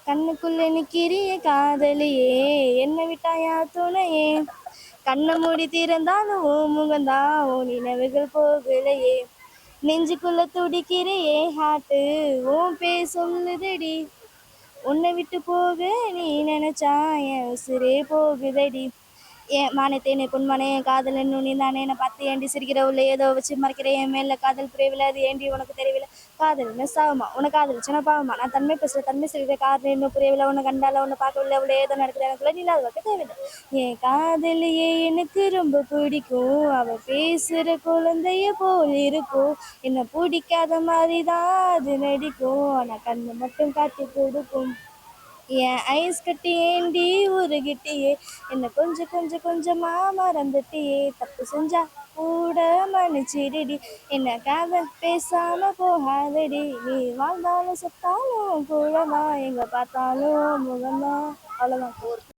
கண்ணுக்குள்ள நிக்கிறிய காதலியே, என்ன விட்டாயா துணையே, கண்ணை மூடி திறந்தாலும் ஓ முகந்தான் ஓ நினைவுகள் போகலையே, நெஞ்சுக்குள்ள துடிக்கிறியே ஹாட்டு ஓன் பேர் சொல்லுதடி, உன்னை விட்டு போக நீ நினைச்சா என் உசுரே போகுதடி. ஏன் மானத்தேனே பொன்மானே காதல் என்னும் நீ தானே என்னை பார்த்து ஏண்டி சிரிக்கிற உள்ள ஏதோ வச்சு மறைக்கிற என் மேல காதல் புரியவில்லை அது ஏண்டி உனக்கு தெரியவில்லை. காதல் என்ன சாகுமா உனக்கு காதலிச்சுனா பாவமா நான் தன்மை பேசுகிற தன்மை சிரிக்கிற காதல் இன்னும் புரியவில்லை உன்னை கண்டால உன்னை பார்க்கவில்லை உள்ள ஏதோ நடக்குது எனக்குள்ள நீ அது வைக்க தேவையில்லை. என் காதலியே எனக்கு ரொம்ப பிடிக்கும் அவ பேசுகிற குழந்தைய போல் இருக்கும் என்னை பிடிக்காத மாதிரி தான் அது நடிக்கும் ஆனால் கண்ணு மட்டும் காட்டி கொடுக்கும். என் ஐஸ் கட்டி ஏண்டி உருகிட்டியே என்னை கொஞ்சம் கொஞ்சம் கொஞ்சமா மறந்துட்டியே தப்பு செஞ்சா கூட மன்னிச்சிடுடி என்னக்காக பேசாம போகாதடி நீ வாழ்ந்தாலும் செத்தாலும் கூடதான் எங்க பார்த்தாலும் முகம்தான். அவ்வளோதான்.